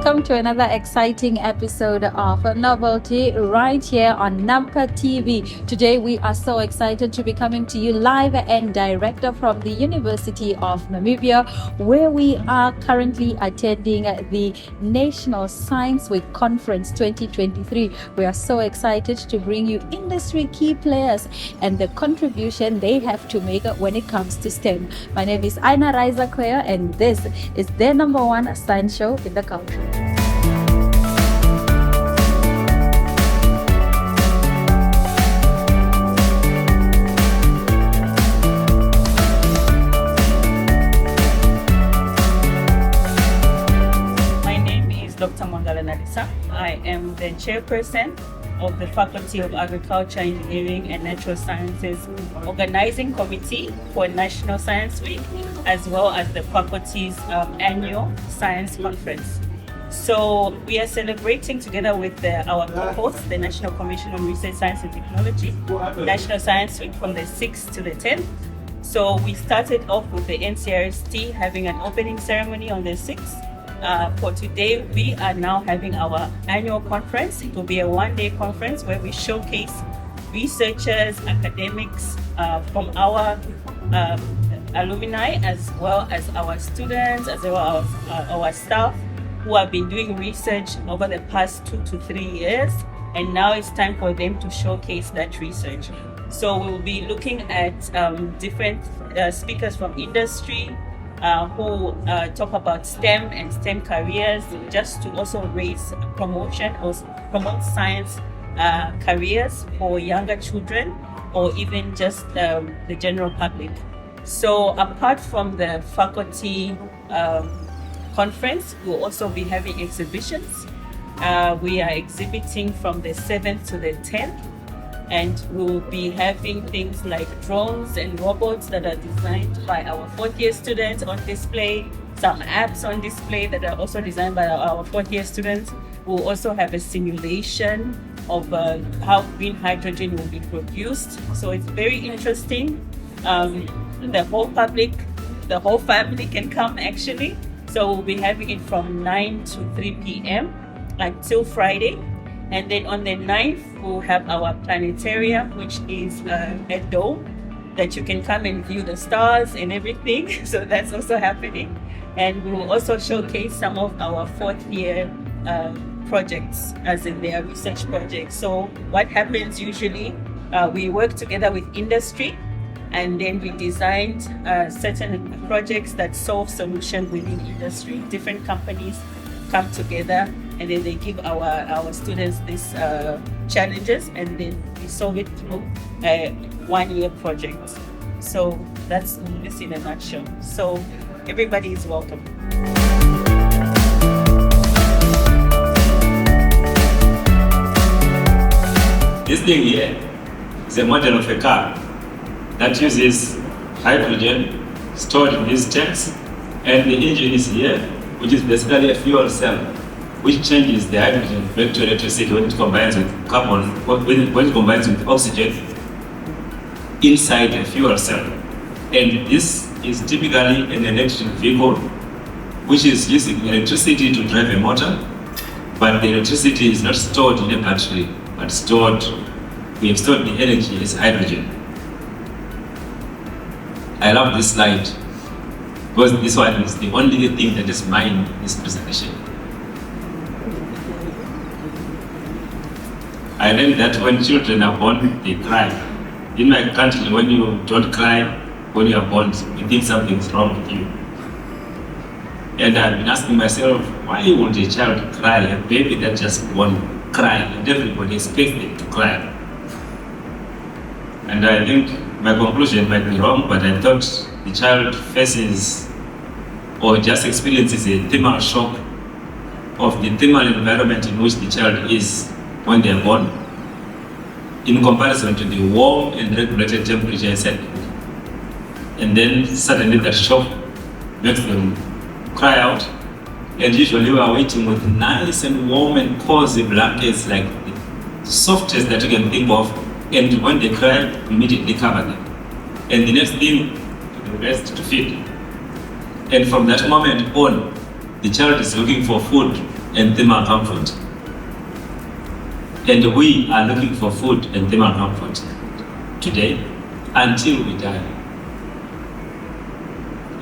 Welcome to another exciting episode of Novelty right here on Nampa TV. Today we are so excited to be coming to you live and direct from the University of Namibia, where we are currently attending the National Science Week Conference 2023. We are so excited to bring you industry key players and the contribution they have to make when it comes to STEM. My name is Aina Raiza Kwea, and this is their number one science show in the country. My name is Dr. Mangala Nalisa. I am the chairperson of the Faculty of Agriculture, Engineering and Natural Sciences Organizing Committee for National Science Week, as well as the faculty's annual science conference. So we are celebrating together with our co-host, the National Commission on Research, Science and Technology, National Science Week from the 6th to the 10th. So we started off with the NCRST having an opening ceremony on the 6th. For today, we are now having our annual conference. It will be a one-day conference where we showcase researchers, academics from our alumni, as well as our students, as well as our staff who have been doing research over the past 2 to 3 years. And now it's time for them to showcase that research. So we'll be looking at different speakers from industry, who talk about STEM and STEM careers, just to also raise promotion or promote science careers for younger children or even just the general public. So apart from the faculty conference, we'll also be having exhibitions. We are exhibiting from the 7th to the 10th. And we'll be having things like drones and robots that are designed by our fourth year students on display, some apps on display that are also designed by our fourth year students. We'll also have a simulation of how green hydrogen will be produced. So it's very interesting. The whole family can come actually. So we'll be having it from 9 to 3 p.m. until Friday. And then on the 9th, we'll have our planetarium, which is a dome that you can come and view the stars and everything. So that's also happening. And we will also showcase some of our fourth year projects, as in their research projects. So what happens usually, we work together with industry, and then we designed certain projects that solve solutions within industry. Different companies come together, and then they give our students these challenges, and then we solve it through a one-year project. So that's this in a nutshell. So everybody is welcome. This thing here is a model of a car that uses hydrogen stored in these tanks, and the engine is here, which is basically a fuel cell, which changes the hydrogen back to electricity when it combines with carbon, when it combines with oxygen inside the fuel cell. And this is typically an electric vehicle, which is using electricity to drive a motor, but the electricity is not stored in a battery, but we have stored the energy as hydrogen. I love this slide, because this one is the only thing that is mine in this presentation. I learned that when children are born, they cry. In my country, when you don't cry when you are born, you think something's wrong with you. And I've been asking myself, why won't a child cry? A baby that just born cry, and everybody expects it to cry. And I think my conclusion might be wrong, but I thought the child faces or just experiences a thermal shock of the thermal environment in which the child is when they are born, in comparison to the warm and regulated temperature inside. And then suddenly that shock makes them cry out. And usually we are waiting with nice and warm and cozy blankets, like the softest that you can think of. And when they cry, immediately cover them. And the next thing, the rest to feed. And from that moment on, the child is looking for food and thermal comfort. And we are looking for food and thermal comfort today until we die.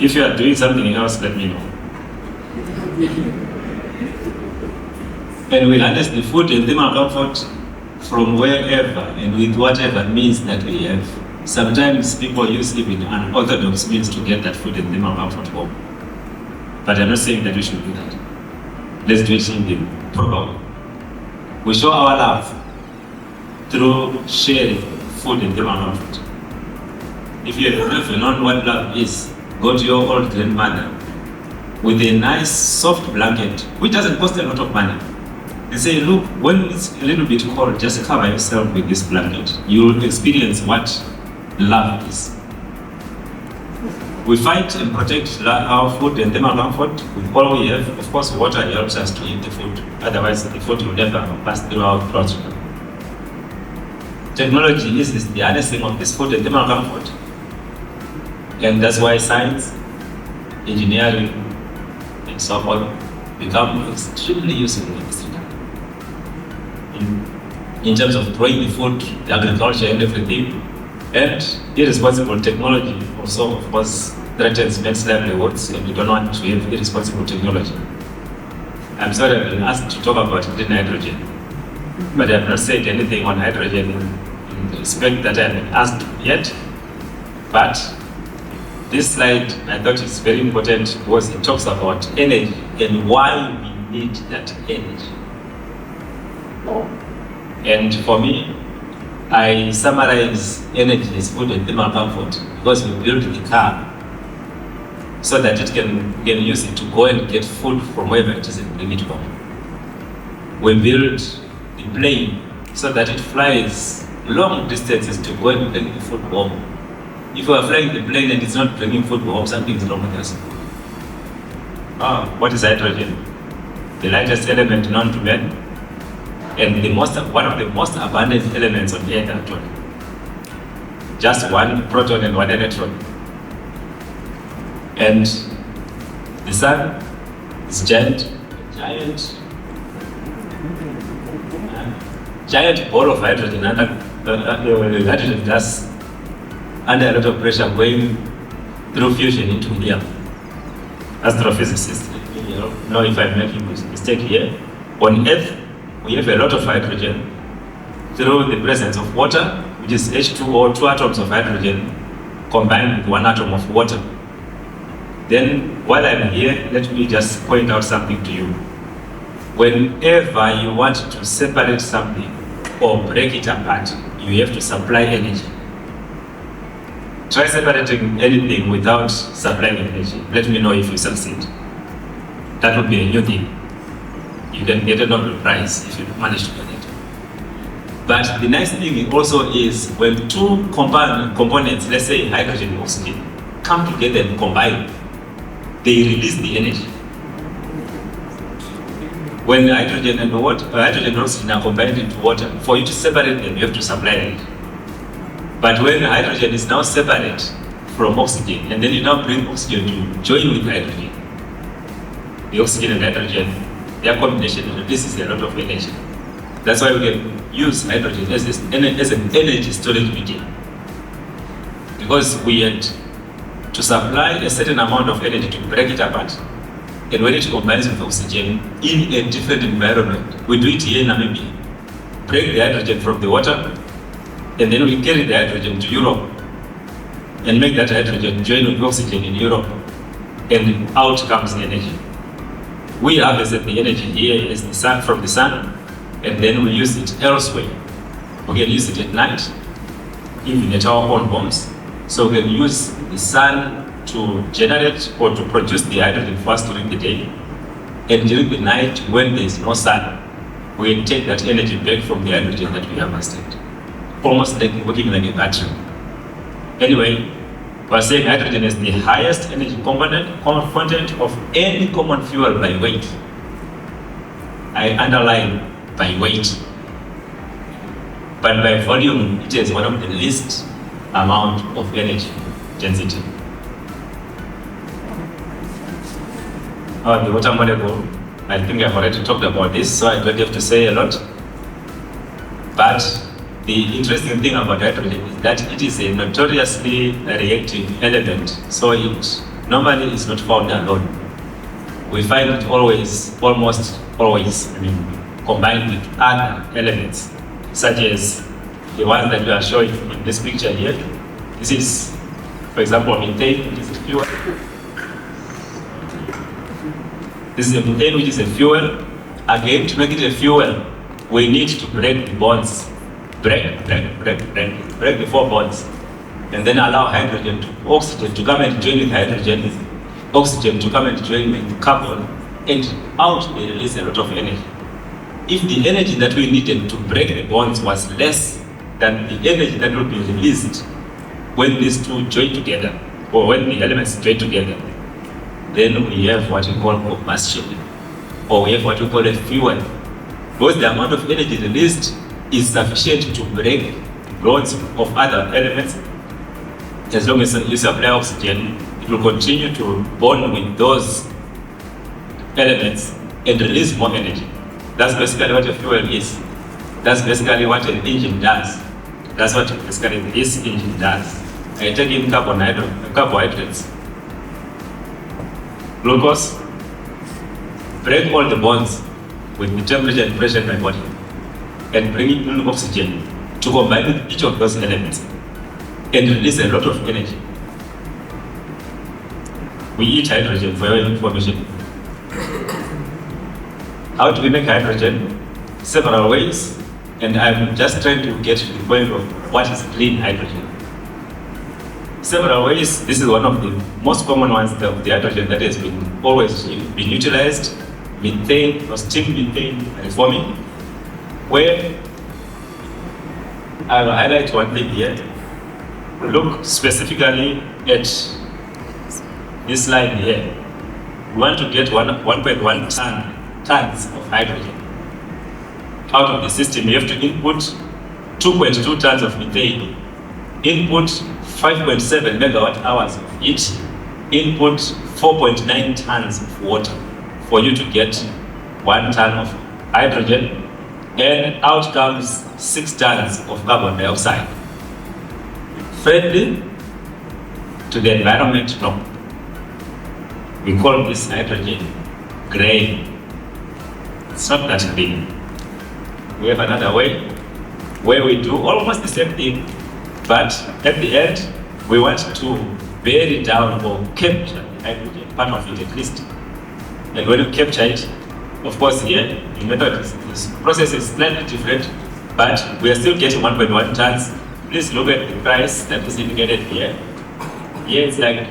If you are doing something else, let me know. And we harness the food and thermal comfort from wherever and with whatever means that we have. Sometimes people use even unorthodox means to get that food and thermal comfort home. But I'm not saying that we should do that. Let's do it in the proper way. We show our love through sharing food and thermal comfort. If you have never known what love is, go to your old grandmother with a nice soft blanket, which doesn't cost a lot of money. And say, look, when it's a little bit cold, just cover yourself with this blanket. You will experience what love is. We fight and protect our food and thermal comfort with all we have. Of course, water helps us to eat the food. Otherwise, the food will never pass through our throat. Technology is the harnessing of this food and thermal comfort. And that's why science, engineering, and so on become extremely useful in this regard. In terms of growing the food, the agriculture and everything, and irresponsible technology also, of course, threatens men's livelihoods, and we don't want to have irresponsible technology. I'm sorry I've been asked to talk about green hydrogen, but I have not said anything on hydrogen in the respect that I have been asked yet. But this slide, I thought is very important because it talks about energy and why we need that energy. And for me, I summarize energy as food and thermal comfort because we build the car so that it can use it to go and get food from wherever it is and bring it home. We build the plane so that it flies long distances to go and bring the food home. If you are flying the plane and it's not bringing food home, something is wrong with us. What is hydrogen? The lightest element known to man, and one of the most abundant elements on Earth actually. Just one proton and one electron. And the sun is giant ball of hydrogen under hydrogen gas under a lot of pressure going through fusion into helium. Astrophysicists, know if I'm making a mistake here. On Earth, we have a lot of hydrogen through the presence of water, which is H2O, two atoms of hydrogen combined with one atom of water. Then, while I'm here, let me just point out something to you. Whenever you want to separate something or break it apart, you have to supply energy. Try separating anything without supplying energy. Let me know if you succeed. That would be a new thing. You can get a Nobel Prize if you manage to get it. But the nice thing also is when two components, let's say hydrogen and oxygen, come together and combine, they release the energy. When hydrogen and oxygen are combined into water, for you to separate them, you have to supply energy. But when hydrogen is now separate from oxygen, and then you now bring oxygen to join with hydrogen, the oxygen and hydrogen, their combination releases a lot of energy. That's why we can use hydrogen as an energy storage medium. Because we had to supply a certain amount of energy to break it apart. And when it combines with oxygen in a different environment, we do it here in Namibia. Break the hydrogen from the water, and then we carry the hydrogen to Europe and make that hydrogen join with oxygen in Europe, and out comes the energy. We harvested the energy here as the sun from the sun, and then we use it elsewhere. We can use it at night, even at our own homes. So we can use the sun to generate or to produce the hydrogen for us during the day, and during the night when there is no sun, we can take that energy back from the hydrogen that we harvested. Almost like working like a battery. Anyway, we're saying hydrogen is the highest energy content of any common fuel by weight. I underline by weight. But by volume, it is one of the least amount of energy density. The water molecule I think I've already talked about this, so I don't have to say a lot. But the interesting thing about hydrogen is that it is a notoriously reactive element, so it normally is not found alone. We find it almost always, combined with other elements, such as the ones that we are showing in this picture here. This is, for example, methane, which is a fuel. This is a methane, which is a fuel. Again, to make it a fuel, we need to break the bonds. Break the 4 bonds. And then allow oxygen to come and join with hydrogen, oxygen to come and join with carbon, and out they release a lot of energy. If the energy that we needed to break the bonds was less than the energy that would be released when these two join together, or when the elements join together, then we have what we call combustion, or we have what we call a fuel. Because the amount of energy released is sufficient to break bonds of other elements. As long as you supply oxygen, it will continue to bond with those elements and release more energy. That's basically what a fuel is. That's basically what an engine does. That's what basically this engine does. I take in carbohydrates, glucose, break all the bonds with the temperature and pressure in my body, and bring in oxygen to combine with each of those elements and release a lot of energy. We eat hydrogen, for your information. How do we make hydrogen? Several ways, and I'm just trying to get to the point of what is clean hydrogen. Several ways. This is one of the most common ones, the hydrogen that has always been utilized, methane or steam methane reforming, where I'll highlight one thing here. Look specifically at this slide here. We want to get 1.1 tons of hydrogen out of the system. You have to input 2.2 tons of methane, input 5.7 megawatt hours of heat, input 4.9 tons of water for you to get 1 ton of hydrogen, and out comes 6 tons of carbon dioxide. Friendly to the environment? No. We call this hydrogen gray. It's not that green. We have another way where we do almost the same thing, but at the end we want to bury down or capture the hydrogen, part of it at least. And when you capture it, of course here, the method this process is slightly different, but we are still getting 1.1 tons. Please look at the price that is indicated here. Here it's like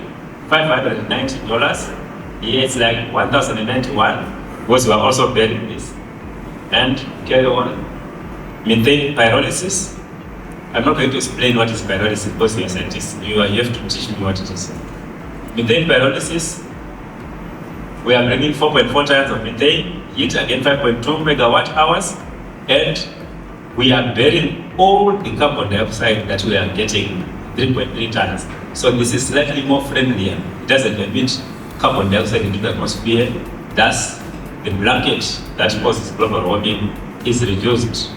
$590. Here it's like $1,091, because we are also burying this. And carry on. Methane pyrolysis. I'm not going to explain what is pyrolysis because you are scientists. You have to teach me what it is. Methane pyrolysis. We are bringing 4.4 tons of methane, heat again 5.2 megawatt hours, and we are burying all the carbon dioxide that we are getting, 3.3 tons. So this is slightly more friendlier. It doesn't emit carbon dioxide into the atmosphere. Thus, the blanket that causes global warming is reduced.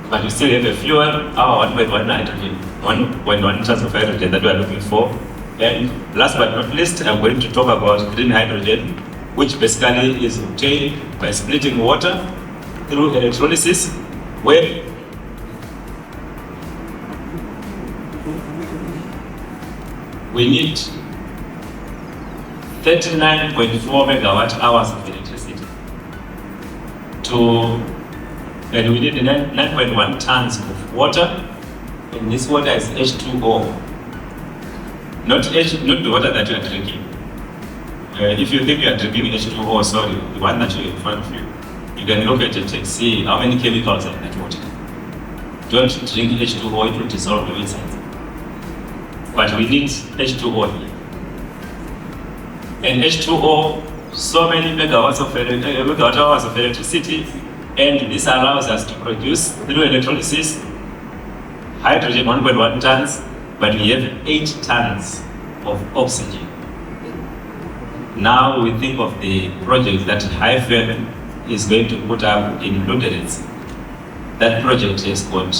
But we still have a fuel, our 1.1 nitrogen, 1.1 tons of hydrogen that we are looking for. And last but not least, I'm going to talk about green hydrogen, which basically is obtained by splitting water through electrolysis, where we need 39.4 megawatt hours of electricity and we need 9.1 tons of water, and this water is H2O. Not the water that you are drinking. If you think you are drinking H2O, sorry, the one that you have in front of you, you can look at it and see how many chemicals are in that water. Don't drink H2O, it will dissolve your insides. But we need H2O here. And H2O, so many megawatt hours of electricity, and this allows us to produce, through electrolysis, hydrogen 1.1 tons, but we have 8 tons of oxygen. Now we think of the project that Hyphen is going to put up in Luderitz. That project has got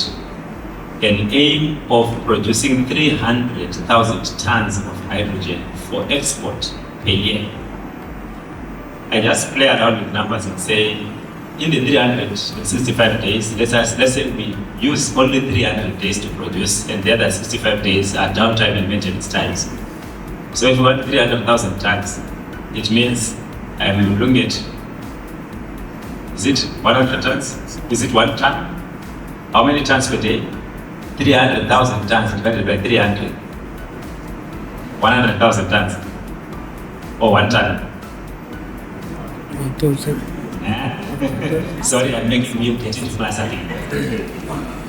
an aim of producing 300,000 tons of hydrogen for export a year. I just play around with numbers and say, in the 365 days, let's say we use only 300 days to produce, and the other 65 days are downtime and maintenance times. So if we want 300,000 tons, it means I'm looking at, is it 100 tons? Is it 1 ton? How many tons per day? 300,000 tons divided by 300. 100,000 tons. Or 1 ton. 1,000. Sorry, I'm making you get into class again.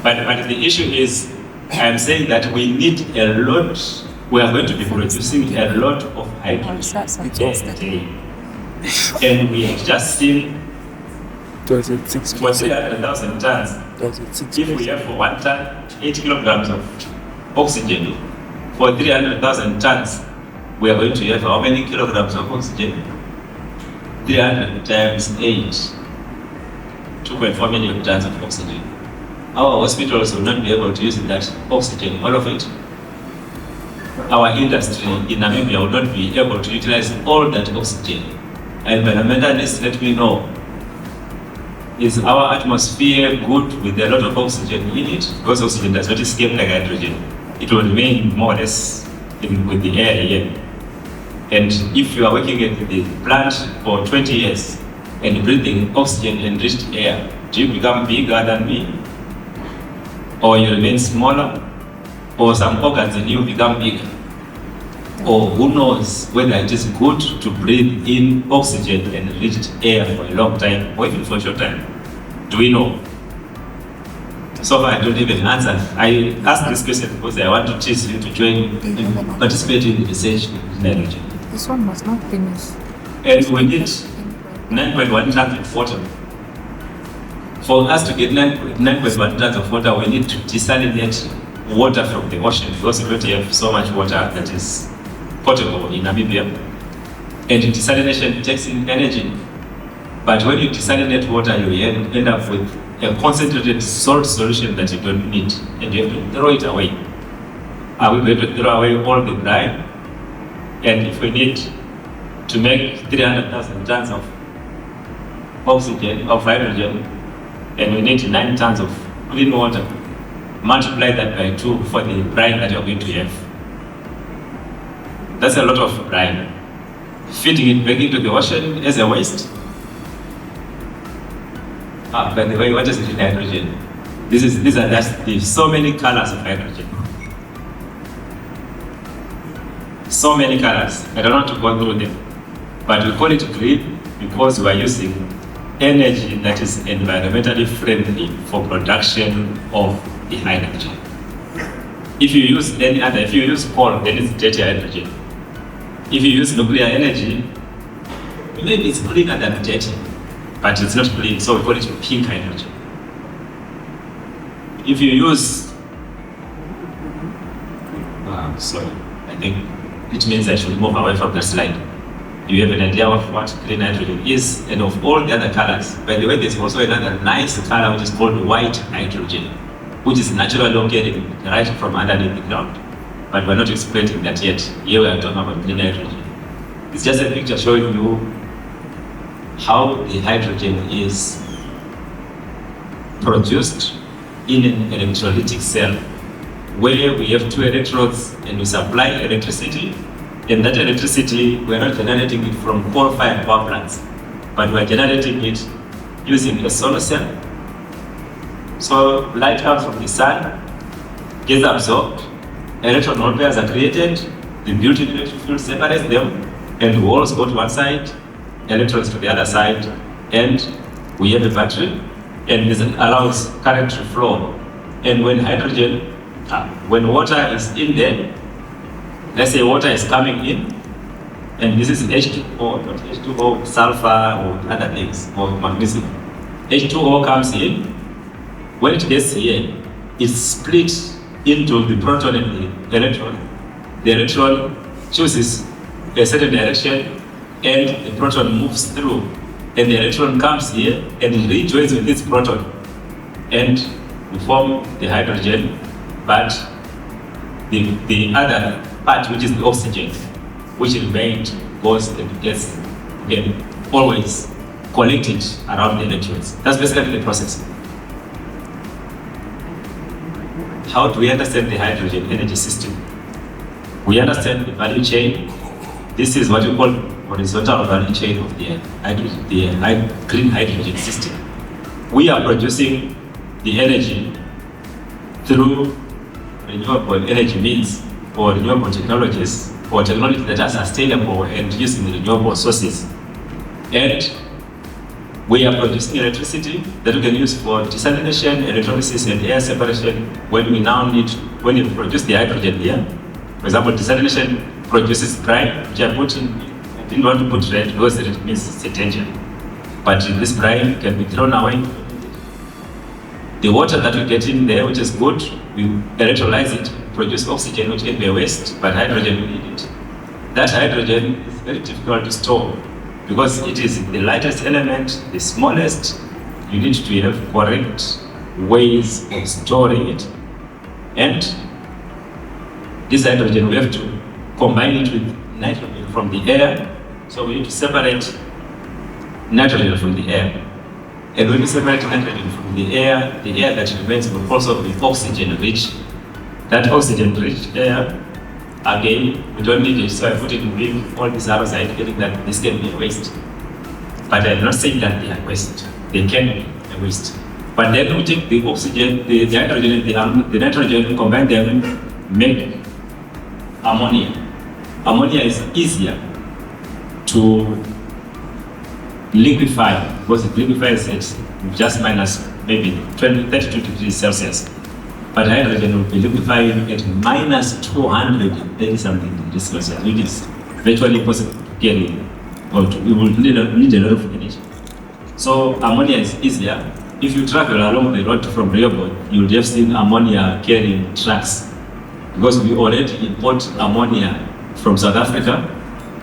But the issue is, I'm saying that we need a lot, we are going to be producing a lot of hydrogen every day. And we have just seen for 300,000 tons, if we have for 1 ton, 80 kilograms of oxygen, for 300,000 tons, we are going to have how many kilograms of oxygen? 300 times 8, 2.4 million tons of oxygen. Our hospitals will not be able to use that oxygen, all of it. Our industry in Namibia will not be able to utilize all that oxygen. And environmentalists let me know, is our atmosphere good with a lot of oxygen in it? Because oxygen does not escape like hydrogen. It will remain more or less with the air here. And if you are working at the plant for 20 years and breathing oxygen-enriched air, do you become bigger than me? Or you remain smaller? Or some organs in you become bigger? Or who knows whether it is good to breathe in oxygen-enriched air for a long time or even for a short time? Do we know? So far, I don't even answer. I ask this question because I want to teach you to join and participate in the research in hydrogen. This one was not finished. And we need 9.1 tons of water. For us to get 9.1 tons of water, we need to desalinate water from the ocean because we don't have so much water that is potable in Namibia. And desalination takes in energy. But when you desalinate water, you end up with a concentrated salt solution that you don't need, and you have to throw it away. Are we going to throw away all the brine? And if we need to make 300,000 tons of oxygen, of hydrogen, and we need 9 tons of clean water, multiply that by 2 for the brine that you're going to have. That's a lot of brine. Feeding it back into the ocean as a waste. By the way, what is it in hydrogen? These are just so many colors of hydrogen. So many colors. I don't want to go through them. But we call it green because we are using energy that is environmentally friendly for production of the hydrogen. If you use any other, if you use coal, then it's dirty hydrogen. If you use nuclear energy, maybe it's cleaner than dirty, but it's not clean, so we call it pink hydrogen. If you use, sorry, I think it means I should move away from the slide. You have an idea of what green hydrogen is, and of all the other colors. By the way, there's also another nice color which is called white hydrogen, which is naturally located right from underneath the ground. But we're not explaining that yet. Here we are talking about green hydrogen. It's just a picture showing you how the hydrogen is produced in an electrolytic cell, where we have 2 electrodes and we supply electricity. And that electricity, we're not generating it from coal-fired power plants, but we're generating it using a solar cell. So light comes from the sun, gets absorbed, electron pairs are created, the built-in electric field separates them, and holes go to one side, electrons to the other side, and we have a battery, and this allows current to flow. And when when water is in there, let's say water is coming in, and this is H2O, not H2O, sulfur or other things, or magnesium. H2O comes in. When it gets here, it's split into the proton and the electron. The electron chooses a certain direction, and the proton moves through, and the electron comes here and rejoins with this proton, and we form the hydrogen, but the other part, which is the oxygen, which remains, goes and gets always collected around the electrons. That's basically the process. How do we understand the hydrogen energy system? We understand the value chain. This is what we call horizontal value chain of the hydrogen, the green hydrogen system. We are producing the energy through renewable energy means or renewable technologies or technologies that are sustainable and using renewable sources. And we are producing electricity that we can use for desalination, electrolysis, and air separation when when you produce the hydrogen here. For example, desalination produces brine, which I didn't want to put red because it means it's a danger. But this brine can be thrown away. The water that we get in there, which is good, we electrolyze it, produce oxygen, which can be a waste, but hydrogen, we need it. That hydrogen is very difficult to store because it is the lightest element, the smallest. You need to have correct ways of storing it. And this hydrogen, we have to combine it with nitrogen from the air. So we need to separate nitrogen from the air. And when we separate nitrogen from the air that remains will also be oxygen-rich. That oxygen-rich air, again, we don't need it, so I put it in green. All these arrows are indicating that this can be a waste. But I'm not saying that they are waste. They can be a waste. But then we take the oxygen, the hydrogen, and the nitrogen, combine them, make ammonia. Ammonia is easier to liquefy because it liquefies at just minus maybe 32 degrees Celsius. But hydrogen will be liquefying at minus 230 something degrees Celsius, which is virtually impossible to carry, or we will need a lot of energy. So ammonia is easier. If you travel along the road from Rehoboth, you will have seen ammonia carrying trucks because we already import ammonia from South Africa.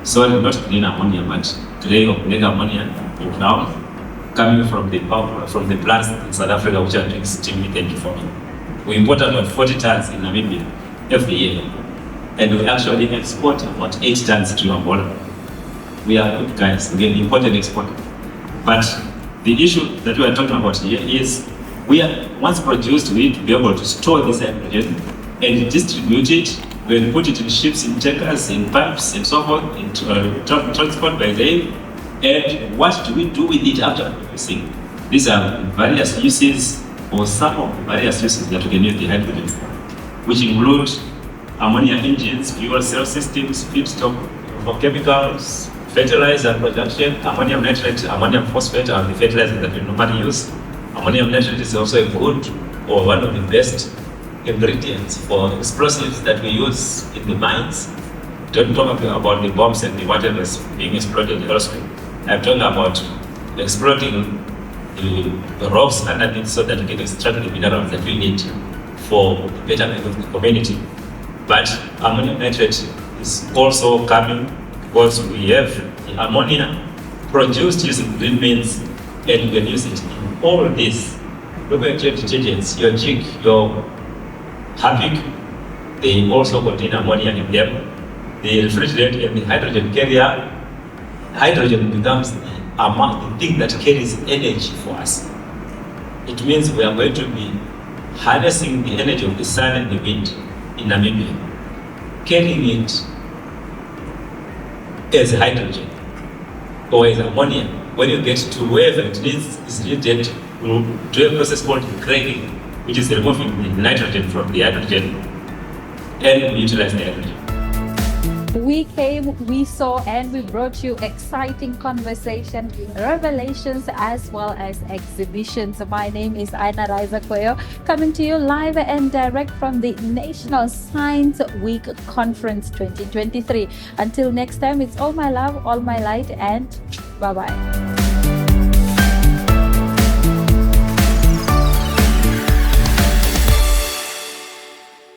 Sorry, not green ammonia, but grey or black ammonia now coming from the plants in South Africa which are doing steam methane reforming. We import about 40 tons in Namibia every year, and we actually export about 8 tons to Angola. We are good guys, we can import and export. But the issue that we are talking about here is once produced, we need to be able to store this hydrogen and distribute it. We put it in ships, in tankers, in pipes, and so forth, in transport by rail. And what do we do with it after producing? These are various uses, or some of the various uses that we can use the hydrogen for, which include ammonia engines, fuel cell systems, feedstock for chemicals, fertilizer production, ammonium nitrate, ammonium phosphate are the fertilizers that we normally use. Ammonium nitrate is also a good or one of the best ingredients for explosives that we use in the mines. Don't talk about the bombs and the whatever is being exploded elsewhere. I'm talking about exploding the rocks underneath so that we can extract the minerals that we need for the betterment of the community. But ammonium nitrate is also coming because we have the ammonia produced using green means, and we can use it in all these refrigerated detergents, your jig, your Harpic, they also contain ammonia in them. The refrigerant and the hydrogen carrier, hydrogen becomes the thing that carries energy for us. It means we are going to be harnessing the energy of the sun and the wind in Namibia, carrying it as hydrogen or as ammonia. When you get to wherever it is needed, we'll do a process called cracking, which is removing the nitrogen from the hydrogen, and we utilize the hydrogen. We came, we saw, and we brought you exciting conversation, revelations, as well as exhibitions. My name is Aina Raiza Koyo, coming to you live and direct from the National Science Week Conference 2023. Until next time, it's all my love, all my light, and bye-bye.